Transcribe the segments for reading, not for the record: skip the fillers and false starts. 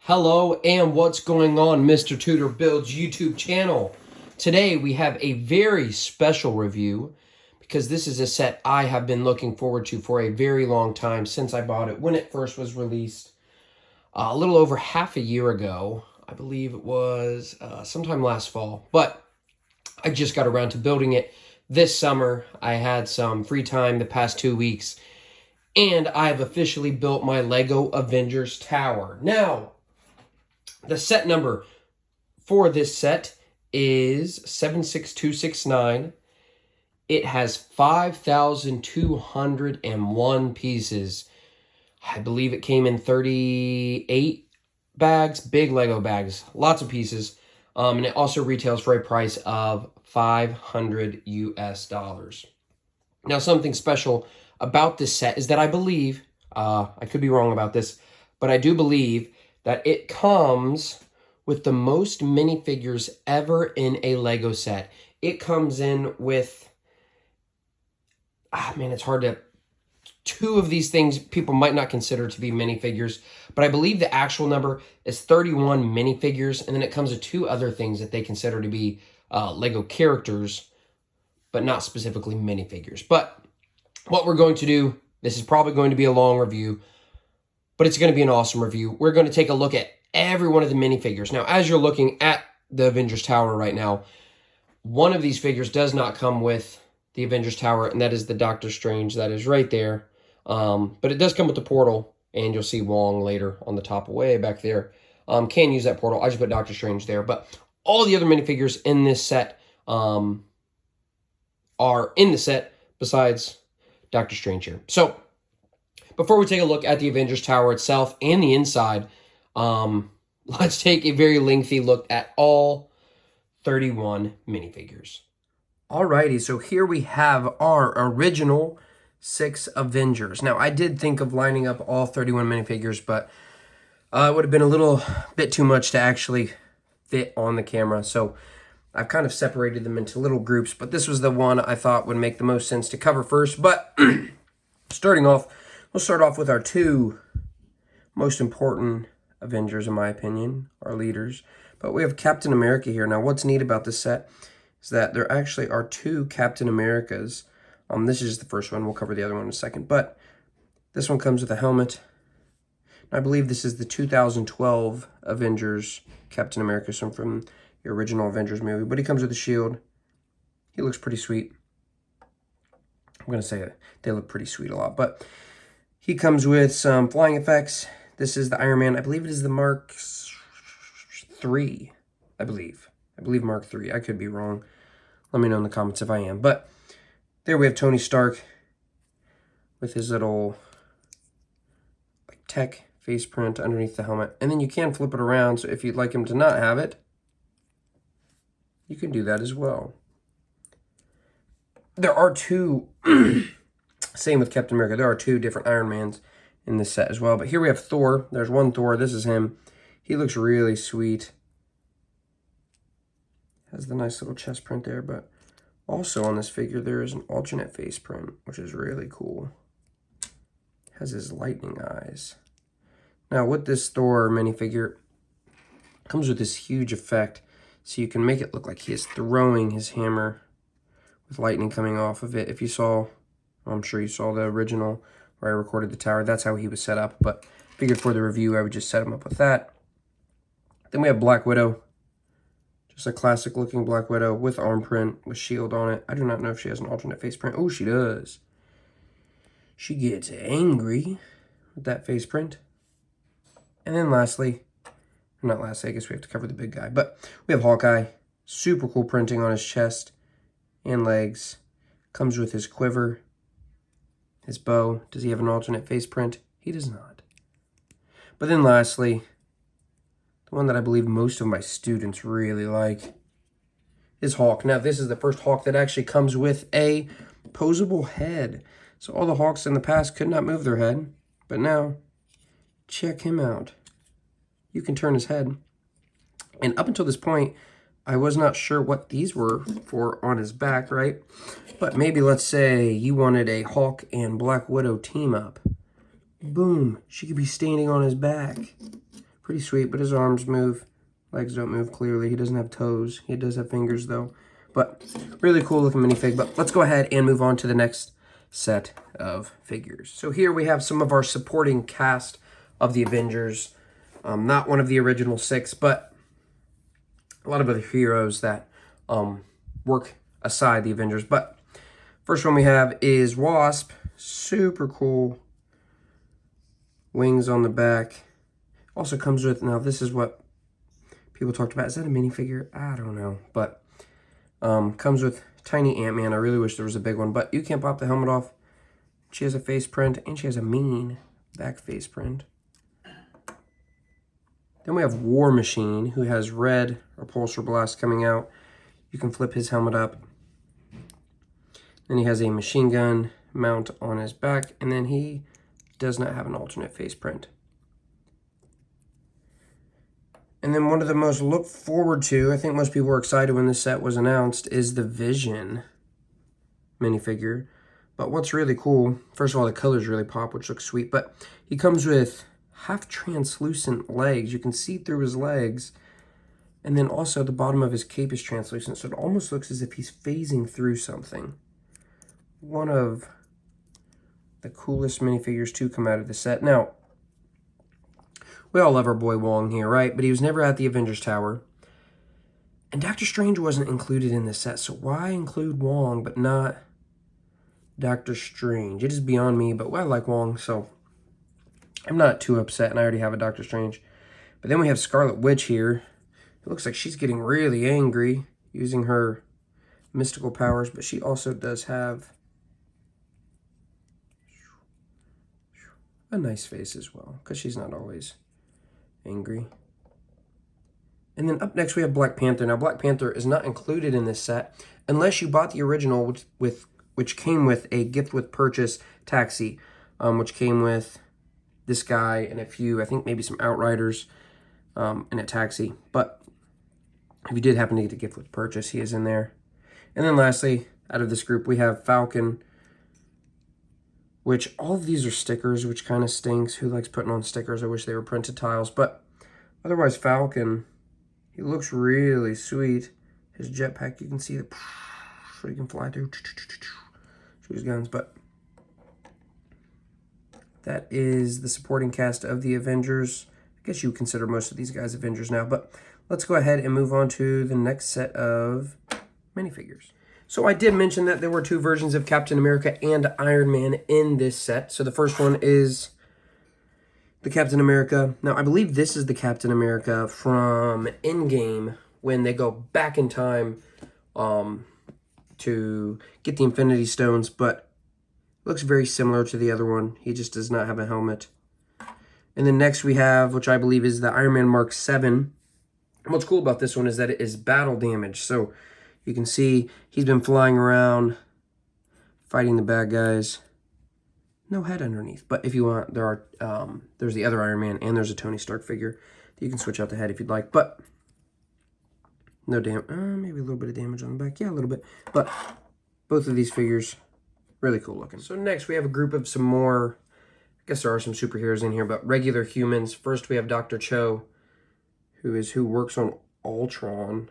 Hello and what's going on, Mr. Tutor Builds YouTube channel. Today we have a very special review because this is a set I have been looking forward to for a very long time since I bought it when it first was released a little over half a year ago. I believe it was sometime last fall, but I just got around to building it this summer. I had some free time the past 2 weeks and I have officially built my Lego Avengers Tower. Now, the set number for this set is 76269. It has 5,201 pieces. I believe it came in 38 bags, big Lego bags, lots of pieces. And it also retails for a price of $500 US. Now, something special about this set is that I believe, I could be wrong about this, but I do believe that it comes with the most minifigures ever in a Lego set. It comes in with, it's hard to, two of these things people might not consider to be minifigures, but I believe the actual number is 31 minifigures, and then it comes with two other things that they consider to be Lego characters, but not specifically minifigures. But what we're going to do, this is probably going to be a long review, but it's going to be an awesome review. We're going to take a look at every one of the minifigures. Now, as you're looking at the Avengers Tower right now, one of these figures does not come with the Avengers Tower, and that is the Doctor Strange. That is right there. But it does come with the portal, and you'll see Wong later on the top way back there. Can use that portal. I just put Doctor Strange there. But all the other minifigures in this set are in the set besides Doctor Strange here. So, before we take a look at the Avengers Tower itself and the inside, let's take a very lengthy look at all 31 minifigures. Alrighty, so here we have our original 6 Avengers. Now, I did think of lining up all 31 minifigures, but it would have been a little bit too much to actually fit on the camera. So I've kind of separated them into little groups, but this was the one I thought would make the most sense to cover first. But starting off, we'll start off with our two most important Avengers, in my opinion, our leaders. But we have Captain America here. Now, what's neat about this set is that there actually are two Captain Americas. This is the first one. We'll cover the other one in a second. But this one comes with a helmet. I believe this is the 2012 Avengers Captain America, so from the original Avengers movie. But he comes with a shield. He looks pretty sweet. I'm going to say it. They look pretty sweet a lot. But he comes with some flying effects. This is the Iron Man. I believe it is the Mark III, I believe. I believe Mark III. I could be wrong. Let me know in the comments if I am. But there we have Tony Stark with his little tech face print underneath the helmet. And then you can flip it around, so if you'd like him to not have it, you can do that as well. There are two... Same with Captain America. There are two different Iron Mans in this set as well. But here we have Thor. There's one Thor. This is him. He looks really sweet. Has the nice little chest print there. But also on this figure, there is an alternate face print, which is really cool. Has his lightning eyes. Now, with this Thor minifigure, comes with this huge effect. So you can make it look like he is throwing his hammer with lightning coming off of it. If you saw... I'm sure you saw the original where I recorded the tower. That's how he was set up, but figured for the review I would just set him up with that. Then we have Black Widow. Just a classic looking Black Widow with arm print, with shield on it. I do not know if she has an alternate face print. Oh, she does. She gets angry with that face print. And then lastly, not lastly, I guess we have to cover the big guy, but we have Hawkeye. Super cool printing on his chest and legs. Comes with his quiver. His bow. Does he have an alternate face print? He does not. But then lastly, the one that I believe most of my students really like is Hawk. Now, this is the first Hawk that actually comes with a posable head. So all the Hawks in the past could not move their head. But now, check him out. You can turn his head. And up until this point, I was not sure what these were for on his back, right? But maybe let's say you wanted a Hawk and Black Widow team up. Boom. She could be standing on his back. pretty sweet, but his arms move. Legs don't move clearly. He doesn't have toes. He does have fingers, though. But really cool looking minifig. But let's go ahead and move on to the next set of figures. So here we have some of our supporting cast of the Avengers. Not one of the original 6, but a lot of other heroes that work aside the Avengers. But first one we have is Wasp. Super cool. Wings on the back. Also comes with, now this is what people talked about. Is that a minifigure? I don't know. But comes with tiny Ant-Man. I really wish there was a big one. But you can't pop the helmet off. She has a face print, and she has a mean back face print. Then we have War Machine, who has red repulsor blast coming out. You can flip his helmet up. Then he has a machine gun mount on his back, and then he does not have an alternate face print. And then one of the most looked forward to, I think most people were excited when this set was announced, is the Vision minifigure. But what's really cool, first of all, the colors really pop, which looks sweet, but he comes with half translucent legs. You can see through his legs. And then also the bottom of his cape is translucent, so it almost looks as if he's phasing through something. One of the coolest minifigures to come out of the set. Now, we all love our boy Wong here, right? But he was never at the Avengers Tower. And Doctor Strange wasn't included in this set, so why include Wong but not Doctor Strange? It is beyond me, but I like Wong, so I'm not too upset, and I already have a Doctor Strange. But then we have Scarlet Witch here. It looks like she's getting really angry using her mystical powers, but she also does have a nice face as well, because she's not always angry. And then up next we have Black Panther. Now Black Panther is not included in this set unless you bought the original, which came with a gift with purchase taxi, which came with this guy and a few, I think maybe some Outriders, and a taxi. But if you did happen to get the gift with purchase, he is in there. And then lastly, out of this group, we have Falcon, which all of these are stickers, which kind of stinks. Who likes putting on stickers? I wish they were printed tiles. But otherwise, Falcon, he looks really sweet. His jetpack, you can see the so he can fly through, shoot his guns. But that is the supporting cast of the Avengers. I guess you would consider most of these guys Avengers now. But let's go ahead and move on to the next set of minifigures. So I did mention that there were 2 versions of Captain America and Iron Man in this set. So the first one is the Captain America. Now, I believe this is the Captain America from Endgame when they go back in time to get the Infinity Stones, but looks very similar to the other one. He just does not have a helmet. And then next we have, which I believe is the Iron Man Mark 7. And what's cool about this one is that it is battle damage. So you can see he's been flying around, fighting the bad guys. No head underneath. But if you want, there's the other Iron Man and there's a Tony Stark figure. You can switch out the head if you'd like. But no damage. Maybe a little bit of damage on the back. Yeah, a little bit. But both of these figures, really cool looking. So next we have a group of some more, I guess there are some superheroes in here, but regular humans. First we have Dr. Cho, who works on Ultron.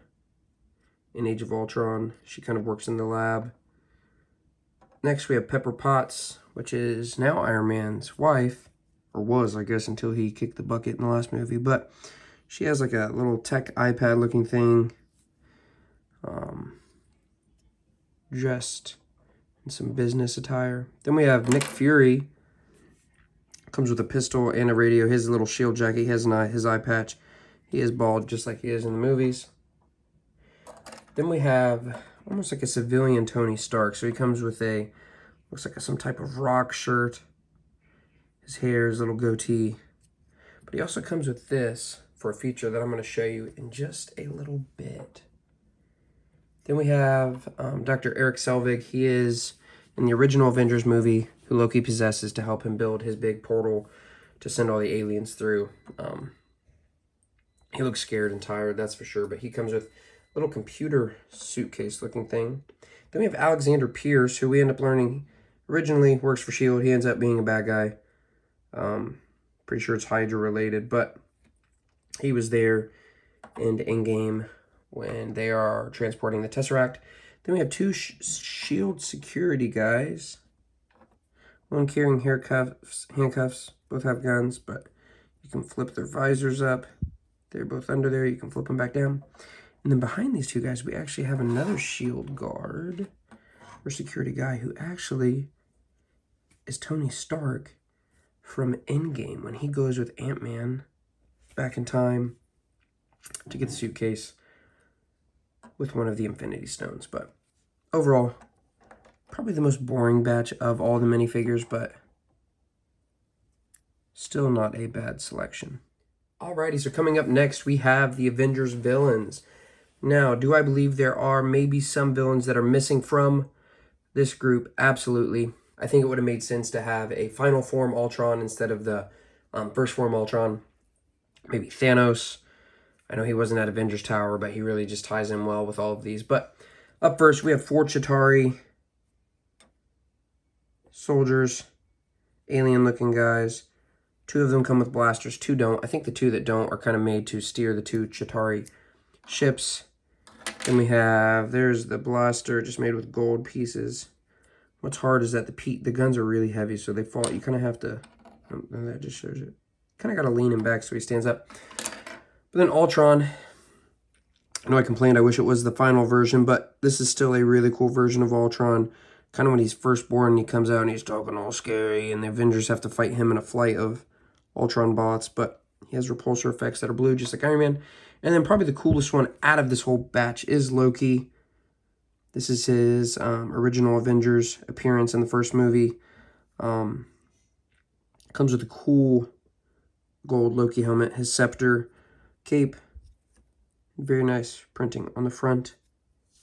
In Age of Ultron, she kind of works in the lab. Next, we have Pepper Potts, which is now Iron Man's wife, or was, I guess, until he kicked the bucket in the last movie. But she has like a little tech iPad-looking thing, dressed in some business attire. Then we have Nick Fury, comes with a pistol and a radio. His little shield jacket, he has his eye patch. He is bald, just like he is in the movies. Then we have almost like a civilian Tony Stark. So he comes with looks like some type of rock shirt. His hair, his little goatee. But he also comes with this for a feature that I'm going to show you in just a little bit. Then we have Dr. Eric Selvig. He is in the original Avengers movie who Loki possesses to help him build his big portal to send all the aliens through. He looks scared and tired, that's for sure. But he comes with little computer suitcase looking thing. Then we have Alexander Pierce, who we end up learning originally works for S.H.I.E.L.D. He ends up being a bad guy. Pretty sure it's Hydra related, but He was there in Endgame when they are transporting the Tesseract. Then we have two SHIELD security guys. One carrying handcuffs. Both have guns, but you can flip their visors up. They're both under there. You can flip them back down. And then behind these two guys, we actually have another SHIELD guard or security guy who actually is Tony Stark from Endgame when he goes with Ant-Man back in time to get the suitcase with one of the Infinity Stones. But overall, probably the most boring batch of all the minifigures, but still not a bad selection. Alrighty, so coming up next, we have the Avengers villains. Now, do I believe there are maybe some villains that are missing from this group? Absolutely. I think it would have made sense to have a final form Ultron instead of the first form Ultron. Maybe Thanos. I know he wasn't at Avengers Tower, but he really just ties in well with all of these. But up first, we have 4 Chitauri soldiers, alien-looking guys. 2 of them come with blasters, 2 don't. I think the 2 that don't are kind of made to steer the 2 Chitauri ships. Then we have, there's the blaster, just made with gold pieces. What's hard is that the guns are really heavy, so they fall. You kind of have to, and that just shows it. Kind of got to lean him back so he stands up. But then Ultron, I know I complained, I wish it was the final version, but this is still a really cool version of Ultron. Kind of when he's first born, he comes out and he's talking all scary, and the Avengers have to fight him in a flight of Ultron bots, but he has repulsor effects that are blue, just like Iron Man. And then probably the coolest one out of this whole batch is Loki. This is his original Avengers appearance in the first movie. Comes with a cool gold Loki helmet, his scepter, cape. Very nice printing on the front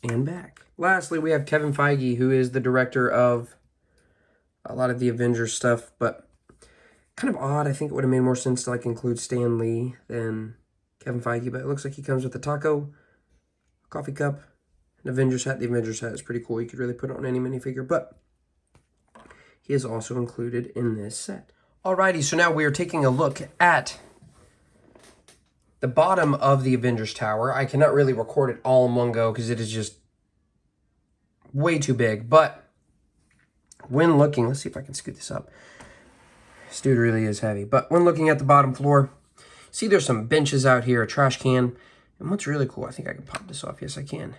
and back. Lastly, we have Kevin Feige, who is the director of a lot of the Avengers stuff, but kind of odd. I think it would have made more sense to include Stan Lee than Kevin Feige, but it looks like he comes with a taco, a coffee cup, an Avengers hat. The Avengers hat is pretty cool. You could really put it on any minifigure, but he is also included in this set. Alrighty, so now we are taking a look at the bottom of the Avengers Tower. I cannot really record it all in one go because it is just way too big, but when looking, let's see if I can scoot this up. This dude really is heavy, but when looking at the bottom floor, see there's some benches out here, a trash can, and what's really cool, I think I can pop this off, yes I can,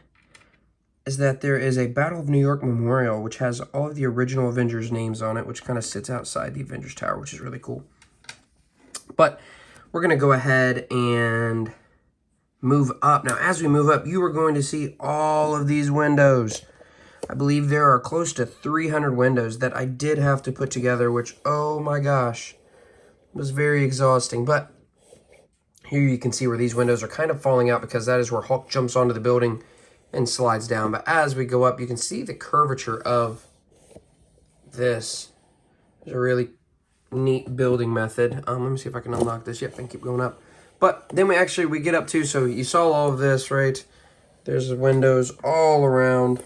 is that there is a Battle of New York memorial, which has all of the original Avengers names on it, which kind of sits outside the Avengers Tower, which is really cool. But we're going to go ahead and move up. Now, as we move up, you are going to see all of these windows. I believe there are close to 300 windows that I did have to put together, which, oh my gosh, was very exhausting. But here you can see where these windows are kind of falling out because that is where Hulk jumps onto the building and slides down. But as we go up, you can see the curvature of this. There's a really neat building method. Let me see if I can unlock this. Yep, and keep going up. But then we get up to, so you saw all of this, right? There's the windows all around.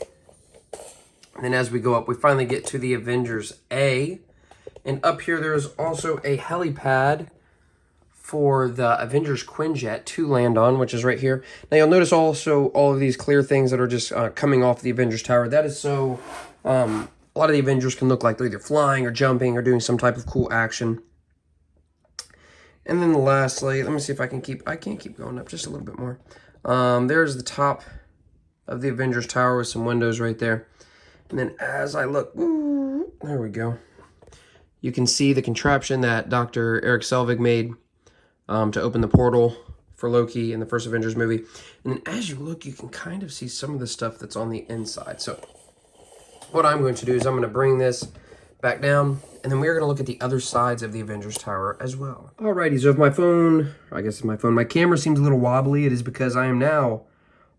And then as we go up, we finally get to the Avengers A. And up here, there's also a helipad for the Avengers Quinjet to land on, which is right here. Now, you'll notice also all of these clear things that are just coming off the Avengers Tower. That is so... a lot of the Avengers can look like they're either flying or jumping or doing some type of cool action. And then lastly, let me see if I can keep... I can't keep going up just a little bit more. There's the top of the Avengers Tower with some windows right there. And then as I look... Ooh, there we go. You can see the contraption that Dr. Eric Selvig made to open the portal for Loki in the first Avengers movie. And then as you look, you can kind of see some of the stuff that's on the inside. So what I'm going to do is I'm going to bring this back down, and then we're going to look at the other sides of the Avengers Tower as well. Alrighty, so if my phone, I guess it's my phone, my camera seems a little wobbly, it is because I am now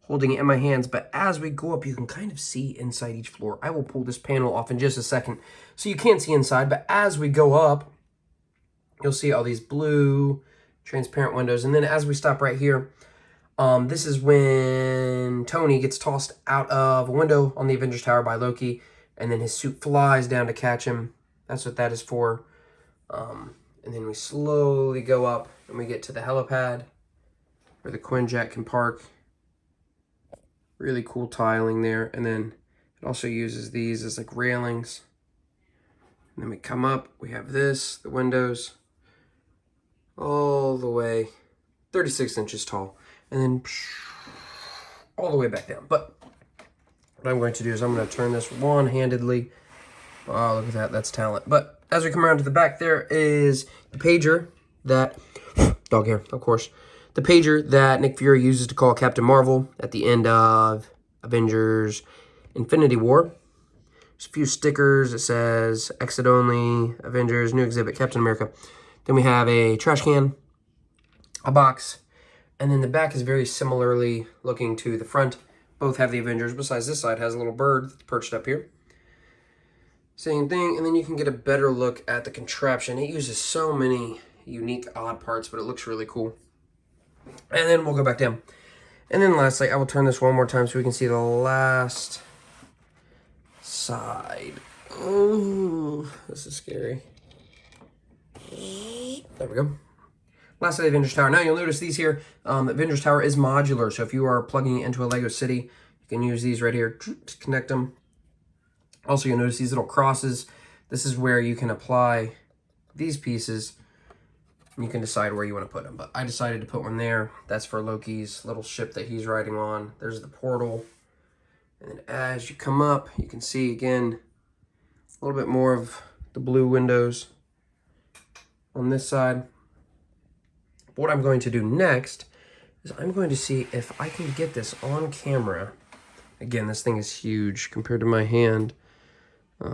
holding it in my hands, but as we go up, you can kind of see inside each floor. I will pull this panel off in just a second, so you can't see inside, but as we go up, you'll see all these blue transparent windows, and then as we stop right here, this is when Tony gets tossed out of a window on the Avengers Tower by Loki, and then his suit flies down to catch him. That's what that is for. And then we slowly go up, and we get to the helipad. where the Quinjet can park. Really cool tiling there. And then it also uses these as like railings. And then we come up, we have this, the windows, all the way 36 inches tall. And then all the way back down. But what I'm going to do is I'm going to turn this one-handedly. Oh, look at that. That's talent. But as we come around to the back, there is the pager that, dog hair, of course, the pager that Nick Fury uses to call Captain Marvel at the end of Avengers Infinity War. There's a few stickers. It says exit only, Avengers, new exhibit, Captain America. Then we have a trash can, a box, and then the back is very similarly looking to the front. Both have the Avengers, besides this side has a little bird that's perched up here. Same thing, and then you can get a better look at the contraption. It uses so many unique odd parts, but it looks really cool. And then we'll go back down. And then lastly, I will turn this one more time so we can see the last side. Oh, this is scary. There we go. Last of the Avengers Tower. Now you'll notice these here. The Avengers Tower is modular, so if you are plugging it into a Lego city, you can use these right here to connect them. Also, you'll notice these little crosses. This is where you can apply these pieces. You can decide where you want to put them. But I decided to put one there. That's for Loki's little ship that he's riding on. There's the portal. And then as you come up, you can see, again, a little bit more of the blue windows on this side. What I'm going to do next is I'm going to see if I can get this on camera. Again, this thing is huge compared to my hand. I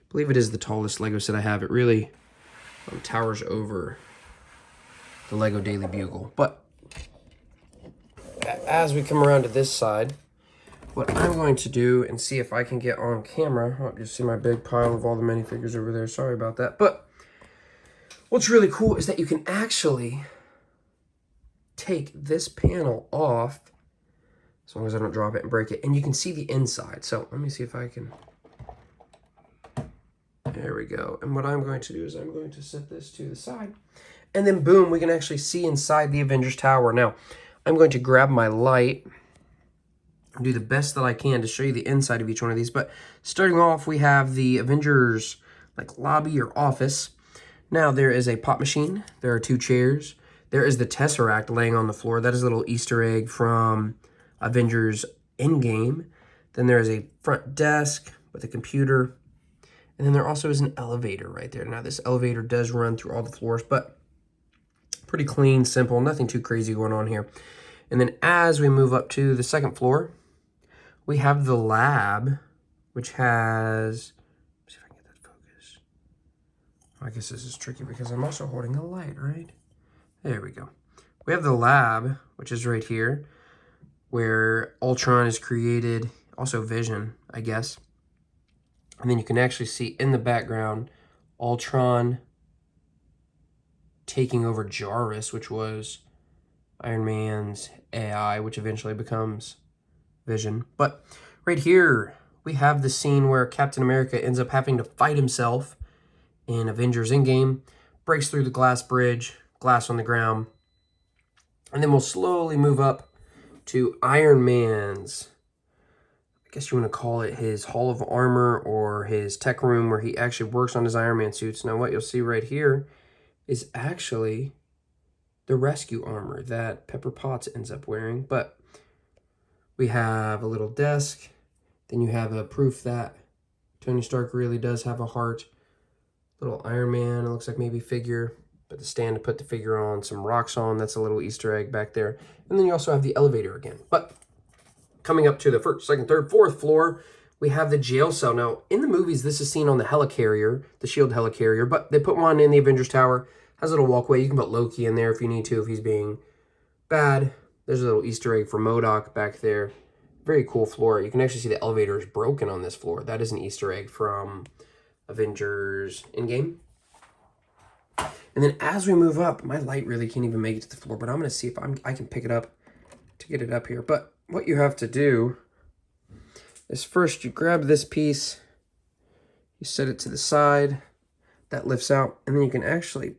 believe it is the tallest Lego set I have. It really towers over the Lego Daily Bugle. But as we come around to this side, what I'm going to do and see if I can get on camera. Oh, you see my big pile of all the minifigures over there. Sorry about that. But what's really cool is that you can actually take this panel off, as long as I don't drop it and break it, and you can see the inside. So let me see if I can. There we go. And what I'm going to do is I'm going to set this to the side, and then boom, we can actually see inside the Avengers Tower. Now, I'm going to grab my light and do the best that I can to show you the inside of each one of these. But starting off, we have the Avengers like lobby or office. Now, there is a pop machine. There are 2 chairs. There is the Tesseract laying on the floor. That is a little Easter egg from Avengers Endgame. Then there is a front desk with a computer. And then there also is an elevator right there. Now, this elevator does run through all the floors, but pretty clean, simple, nothing too crazy going on here. And then as we move up to the second floor, we have the lab, which has, let's see if I can get that focus. I guess this is tricky because I'm also holding a light, right? There we go. We have the lab, which is right here, where Ultron is created, also Vision, I guess. And then you can actually see in the background, Ultron taking over Jarvis, which was Iron Man's AI, which eventually becomes Vision. But right here, we have the scene where Captain America ends up having to fight himself in Avengers Endgame, breaks through the glass bridge, glass on the ground, and then we'll slowly move up to Iron Man's, I guess you want to call it his Hall of Armor or his tech room where he actually works on his Iron Man suits. Now what you'll see right here is actually the rescue armor that Pepper Potts ends up wearing. But we have a little desk. Then you have a proof that Tony Stark really does have a heart. Little Iron Man, it looks like maybe figure. But the stand to put the figure on, some rocks on, that's a little Easter egg back there. And then you also have the elevator again. But coming up to the first, second, third, fourth floor, we have the jail cell. Now, in the movies, this is seen on the helicarrier, the SHIELD helicarrier, but they put one in the Avengers Tower. Has a little walkway. You can put Loki in there if you need to, if he's being bad. There's a little Easter egg for MODOK back there. Very cool floor. You can actually see the elevator is broken on this floor. That is an Easter egg from Avengers Endgame. And then as we move up, my light really can't even make it to the floor, but I'm going to see if I can pick it up to get it up here. But what you have to do is first you grab this piece, you set it to the side, that lifts out, and then you can actually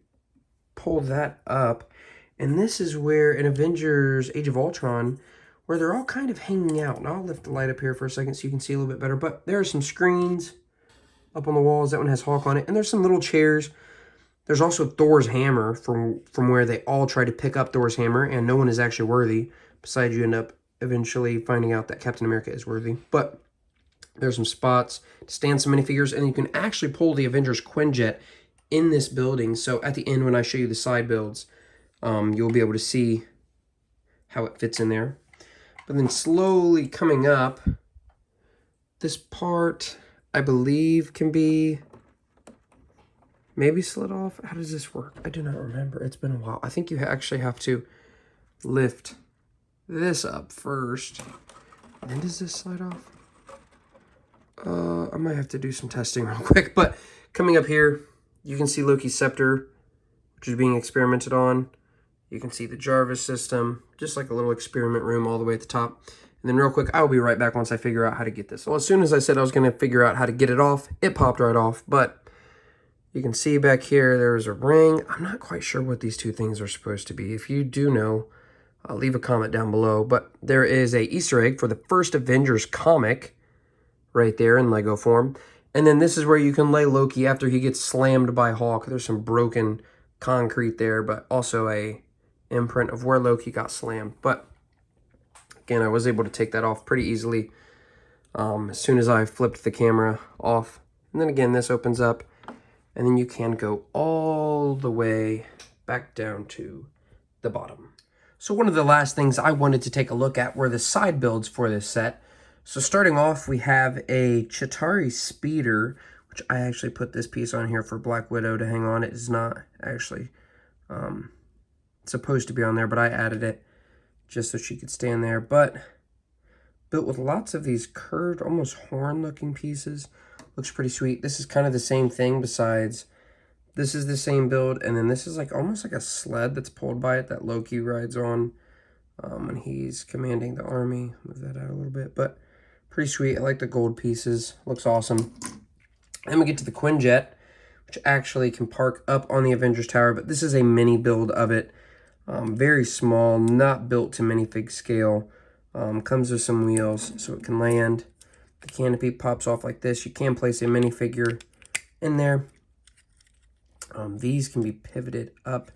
pull that up, And this is where in Avengers Age of Ultron, where they're all kind of hanging out. And I'll lift the light up here for a second so you can see a little bit better. But there are some screens up on the walls. That one has Hulk on it. And there's some little chairs. There's also Thor's hammer from where they all try to pick up Thor's hammer. And no one is actually worthy. Besides, you end up eventually finding out that Captain America is worthy. But there's some spots to stand some minifigures. And you can actually pull the Avengers Quinjet in this building. So at the end when I show you the side builds, you'll be able to see how it fits in there. But then slowly coming up, this part, I believe, can be maybe slid off. How does this work? I do not remember. It's been a while. I think you actually have to lift this up first. And then does this slide off? I might have to do some testing real quick. But coming up here, you can see Loki's scepter, which is being experimented on. You can see the Jarvis system, just like a little experiment room all the way at the top. And then real quick, I will be right back once I figure out how to get this. Well, as soon as I said I was going to figure out how to get it off, it popped right off. But you can see back here, there's a ring. I'm not quite sure what these two things are supposed to be. If you do know, leave a comment down below. But there is a Easter egg for the first Avengers comic right there in Lego form. And then this is where you can lay Loki after he gets slammed by Hulk. There's some broken concrete there, but also a imprint of where Loki got slammed. But again, I was able to take that off pretty easily as soon as I flipped the camera off. And then again, this opens up, and then you can go all the way back down to the bottom. So one of the last things I wanted to take a look at were the side builds for this set. So starting off, we have a Chitauri Speeder, which I actually put this piece on here for Black Widow to hang on. It is not actually supposed to be on there, but I added it just so she could stand there. But built with lots of these curved, almost horn-looking pieces. Looks pretty sweet. This is kind of the same thing, besides this is the same build, and then this is like almost like a sled that's pulled by it that Loki rides on when he's commanding the army. Move that out a little bit, but pretty sweet. I like the gold pieces. Looks awesome. Then we get to the Quinjet, which actually can park up on the Avengers Tower, but this is a mini build of it. Very small, not built to minifig scale. Comes with some wheels so it can land. The canopy pops off like this. You can place a minifigure in there. These can be pivoted up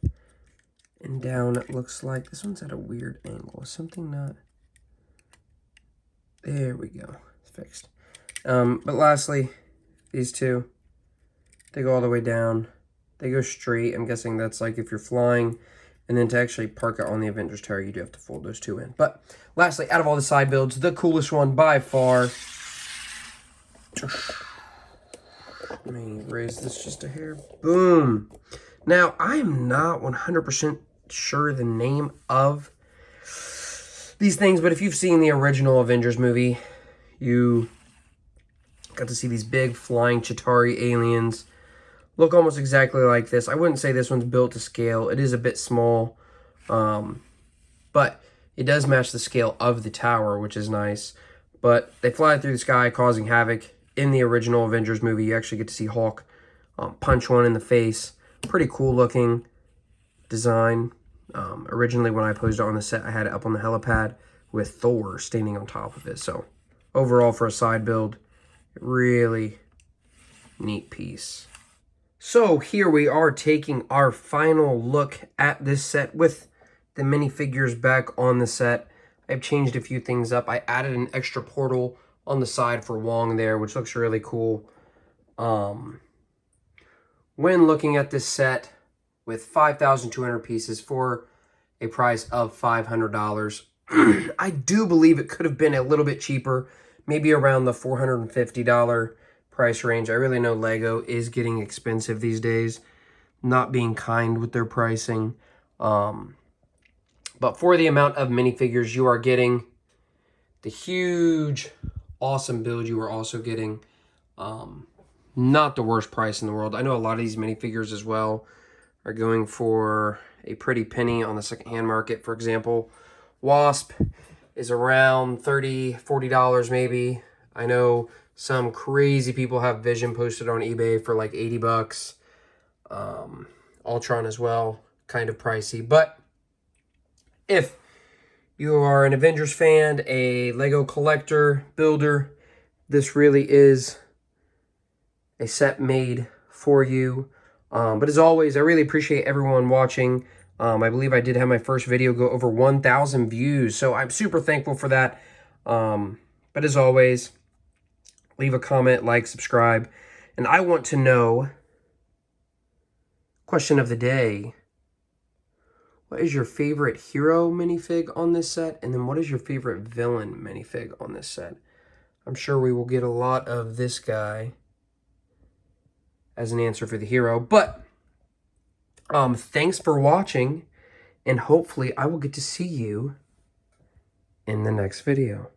and down. It looks like this one's at a weird angle. Something not... There we go. It's fixed. But lastly, these two, they go all the way down. They go straight. I'm guessing that's like if you're flying. And then to actually park it on the Avengers Tower, you do have to fold those two in. But lastly, out of all the side builds, the coolest one by far. Let me raise this just a hair. Boom. Now, I'm not 100% sure the name of these things, but if you've seen the original Avengers movie, you got to see these big flying Chitauri aliens. Look almost exactly like this. I wouldn't say this one's built to scale. It is a bit small, but it does match the scale of the tower, which is nice. But they fly through the sky, causing havoc. In the original Avengers movie, you actually get to see Hulk punch one in the face. Pretty cool looking design. Originally, when I posed it on the set, I had it up on the helipad with Thor standing on top of it. So overall, for a side build, really neat piece. So here we are taking our final look at this set with the minifigures back on the set. I've changed a few things up. I added an extra portal on the side for Wong there, which looks really cool. When looking at this set with 5,200 pieces for a price of $500, I do believe it could have been a little bit cheaper, maybe around the $450 price range. I really know Lego is getting expensive these days, not being kind with their pricing. But for the amount of minifigures you are getting, the huge, awesome build you are also getting, not the worst price in the world. I know a lot of these minifigures as well are going for a pretty penny on the secondhand market. For example, Wasp is around $30, $40 maybe. I know some crazy people have Vision posted on eBay for like 80 bucks. Ultron as well, kind of pricey. But If you are an Avengers fan, a Lego collector, builder, this really is a set made for you. But as always, I really appreciate everyone watching. I believe I did have my first video go over 1,000 views, so I'm super thankful for that. But as always, leave a comment, like, subscribe. And I want to know, question of the day, what is your favorite hero minifig on this set? And then what is your favorite villain minifig on this set? I'm sure we will get a lot of this guy as an answer for the hero. But thanks for watching, and hopefully I will get to see you in the next video.